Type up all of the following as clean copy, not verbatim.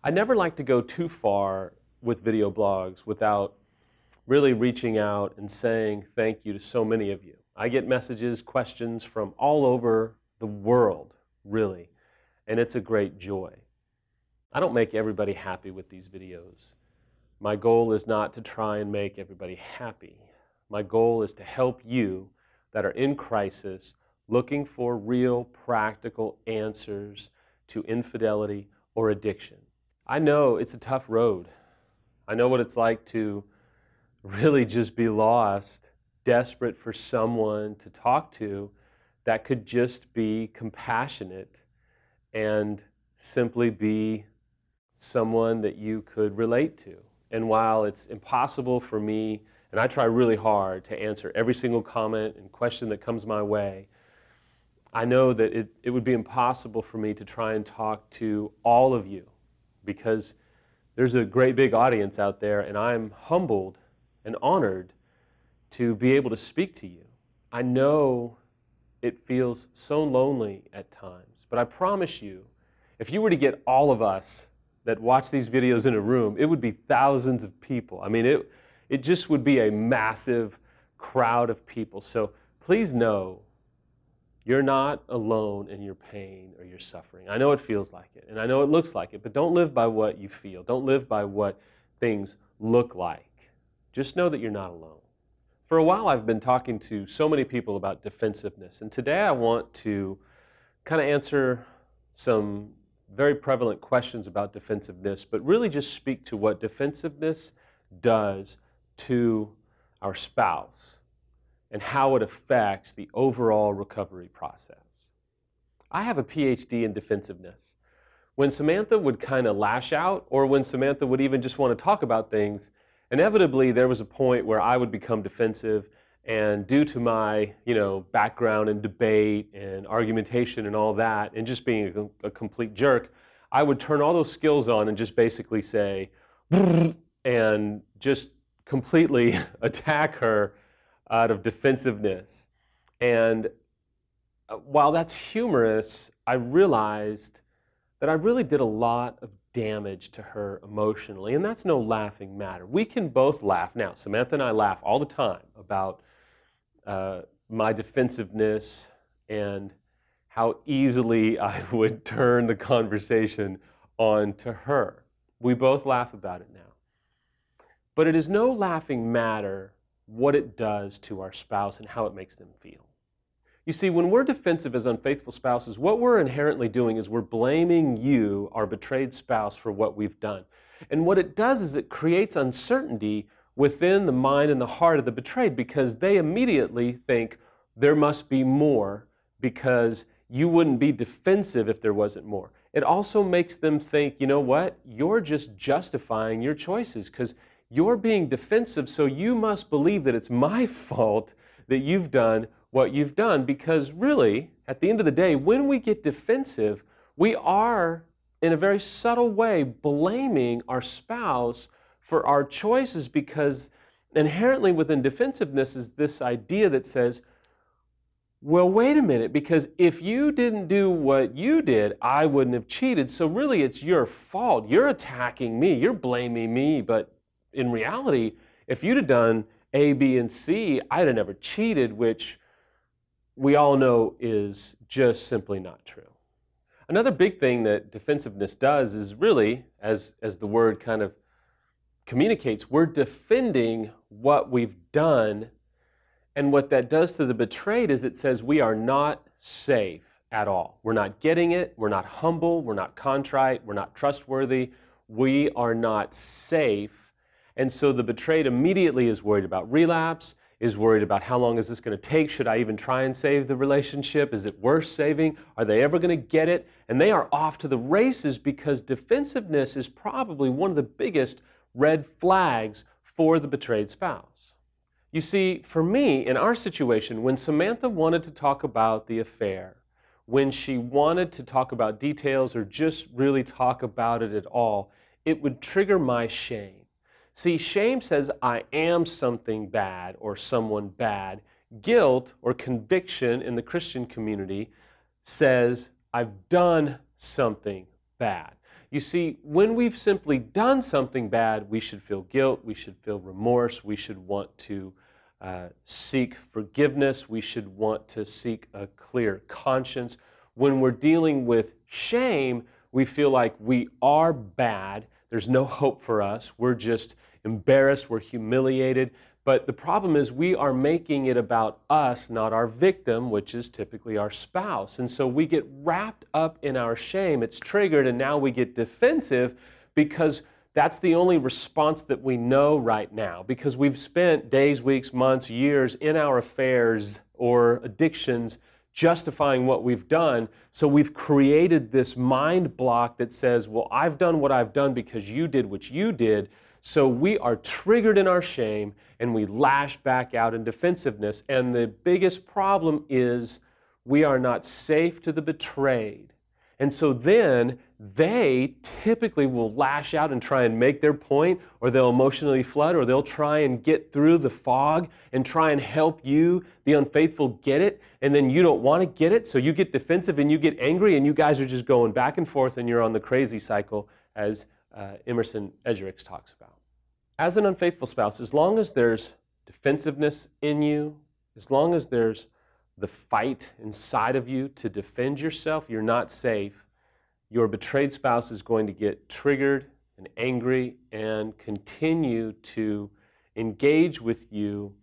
I never like to go too far with video blogs without really reaching out and saying thank you to so many of you. I get messages, questions from all over the world, really, and it's a great joy. I don't make everybody happy with these videos. My goal is not to try and make everybody happy. My goal is to help you that are in crisis, looking for real, practical answers to infidelity or addiction. I know it's a tough road. I know what it's like to really just be lost, desperate for someone to talk to that could just be compassionate and simply be someone that you could relate to. And while it's impossible for me, and I try really hard to answer every single comment and question that comes my way, I know that it would be impossible for me to try and talk to all of you, because there's a great big audience out there, and I'm humbled and honored to be able to speak to you. I know it feels so lonely at times, but I promise you, if you were to get all of us that watch these videos in a room, it would be thousands of people. I mean, it just would be a massive crowd of people. So please know you're not alone in your pain or your suffering. I know it feels like it, and I know it looks like it, but don't live by what you feel. Don't live by what things look like. Just know that you're not alone. For a while, I've been talking to so many people about defensiveness, and today I want to kind of answer some very prevalent questions about defensiveness, but really just speak to what defensiveness does to our spouse and how it affects the overall recovery process. I have a PhD in defensiveness. When Samantha would kind of lash out, or when Samantha would even just want to talk about things, inevitably there was a point where I would become defensive, and due to my background in debate and argumentation and all that, and just being a complete jerk, I would turn all those skills on and just basically say, and just completely attack her out of defensiveness. And while that's humorous, I realized that I really did a lot of damage to her emotionally, and that's no laughing matter. We can both laugh. Now, Samantha and I laugh all the time about my defensiveness and how easily I would turn the conversation on to her. We both laugh about it now. But it is no laughing matter what it does to our spouse and how it makes them feel. You see, when we're defensive as unfaithful spouses, what we're inherently doing is we're blaming you, our betrayed spouse, for what we've done. And what it does is it creates uncertainty within the mind and the heart of the betrayed, because they immediately think there must be more, because you wouldn't be defensive if there wasn't more. It also makes them think, you know what, you're just justifying your choices because you're being defensive, so you must believe that it's my fault that you've done what you've done, because really, at the end of the day, when we get defensive, we are, in a very subtle way, blaming our spouse for our choices, because inherently within defensiveness is this idea that says, well, wait a minute, because if you didn't do what you did, I wouldn't have cheated, so really it's your fault. You're attacking me, you're blaming me, but in reality, if you'd have done A, B, and C, I'd have never cheated, which we all know is just simply not true. Another big thing that defensiveness does is really, as the word kind of communicates, we're defending what we've done, and what that does to the betrayed is it says we are not safe at all. We're not getting it, we're not humble, we're not contrite, we're not trustworthy, we are not safe. And so the betrayed immediately is worried about relapse, is worried about how long is this going to take? Should I even try and save the relationship? Is it worth saving? Are they ever going to get it? And they are off to the races, because defensiveness is probably one of the biggest red flags for the betrayed spouse. You see, for me, in our situation, when Samantha wanted to talk about the affair, when she wanted to talk about details or just really talk about it at all, it would trigger my shame. See, shame says I am something bad or someone bad, Guilt or conviction in the Christian community says, I've done something bad. You see, when we've simply done something bad, we should feel guilt, we should feel remorse, we should want to seek forgiveness, we should want to seek a clear conscience. When we're dealing with shame, we feel like we are bad, there's no hope for us, we're just embarrassed, we're humiliated. But the problem is we are making it about us, not our victim, which is typically our spouse. And so we get wrapped up in our shame. It's triggered, and now we get defensive because that's the only response that we know right now. Because we've spent days, weeks, months, years in our affairs or addictions justifying what we've done. So we've created this mind block that says, well, I've done what I've done because you did what you did. So we are triggered in our shame and we lash back out in defensiveness. And the biggest problem is we are not safe to the betrayed. And so then they typically will lash out and try and make their point, or they'll emotionally flood, or they'll try and get through the fog and try and help you, the unfaithful, get it. And then you don't want to get it, so you get defensive and you get angry, and you guys are just going back and forth, and you're on the crazy cycle, as Emerson Eggerichs talks about. As an unfaithful spouse, as long as there's defensiveness in you, as long as there's the fight inside of you to defend yourself, you're not safe. Your betrayed spouse is going to get triggered and angry and continue to engage with you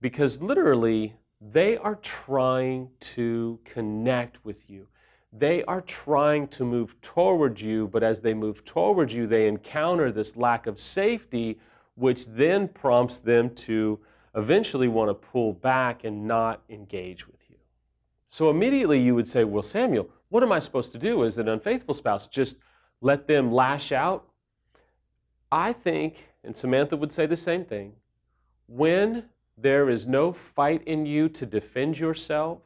because literally they are trying to connect with you. They are trying to move toward you, but as they move toward you, they encounter this lack of safety, which then prompts them to eventually want to pull back and not engage with you. So immediately you would say, well, Samuel, what am I supposed to do as an unfaithful spouse? Just let them lash out? I think, and Samantha would say the same thing, when there is no fight in you to defend yourself,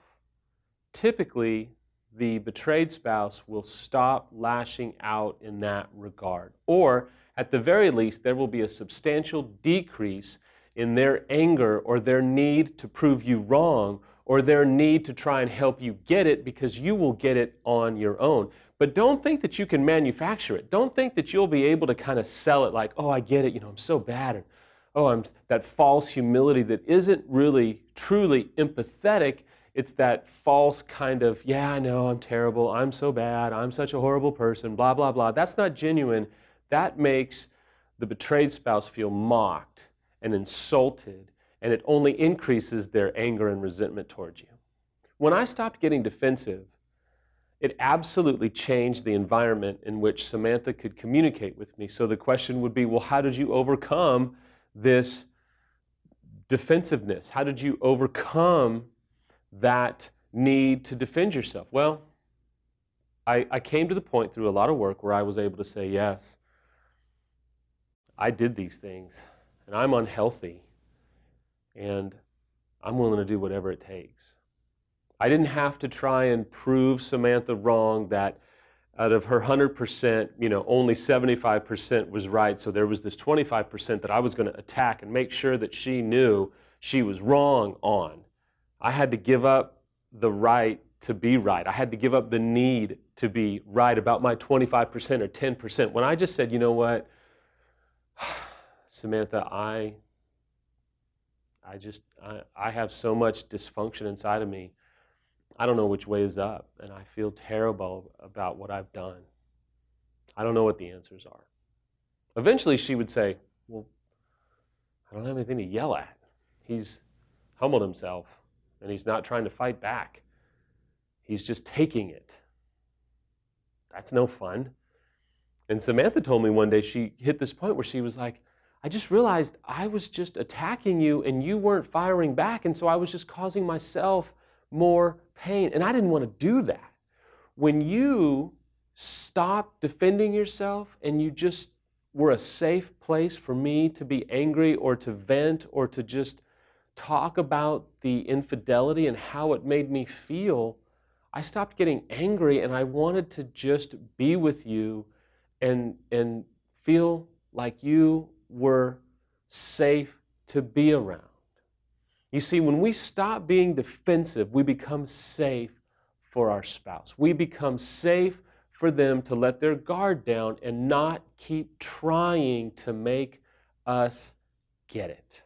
typically the betrayed spouse will stop lashing out in that regard. Or, at the very least, there will be a substantial decrease in their anger or their need to prove you wrong or their need to try and help you get it because you will get it on your own. But don't think that you can manufacture it. Don't think that you'll be able to kind of sell it like, oh, I get it, I'm so bad. And, oh, I'm that false humility that isn't really truly empathetic. It's that false kind of, yeah, I know, I'm terrible, I'm so bad, I'm such a horrible person, blah, blah, blah. That's not genuine. That makes the betrayed spouse feel mocked and insulted, and it only increases their anger and resentment towards you. When I stopped getting defensive, it absolutely changed the environment in which Samantha could communicate with me. So the question would be, well, how did you overcome this defensiveness? How did you overcome that need to defend yourself? Well, I came to the point through a lot of work where I was able to say, yes, I did these things, and I'm unhealthy, and I'm willing to do whatever it takes. I didn't have to try and prove Samantha wrong that out of her 100%, only 75% was right, so there was this 25% that I was going to attack and make sure that she knew she was wrong on. I had to give up the right to be right. I had to give up the need to be right about my 25% or 10%. When I just said, you know what, Samantha, I have so much dysfunction inside of me. I don't know which way is up, and I feel terrible about what I've done. I don't know what the answers are. Eventually she would say, well, I don't have anything to yell at. He's humbled himself, and he's not trying to fight back. He's just taking it. That's no fun. And Samantha told me one day she hit this point where she was like, I just realized I was just attacking you and you weren't firing back, and so I was just causing myself more pain. And I didn't want to do that. When you stop defending yourself and you just were a safe place for me to be angry or to vent or to just talk about the infidelity and how it made me feel, I stopped getting angry and I wanted to just be with you and feel like you were safe to be around. You see, when we stop being defensive, we become safe for our spouse. We become safe for them to let their guard down and not keep trying to make us get it.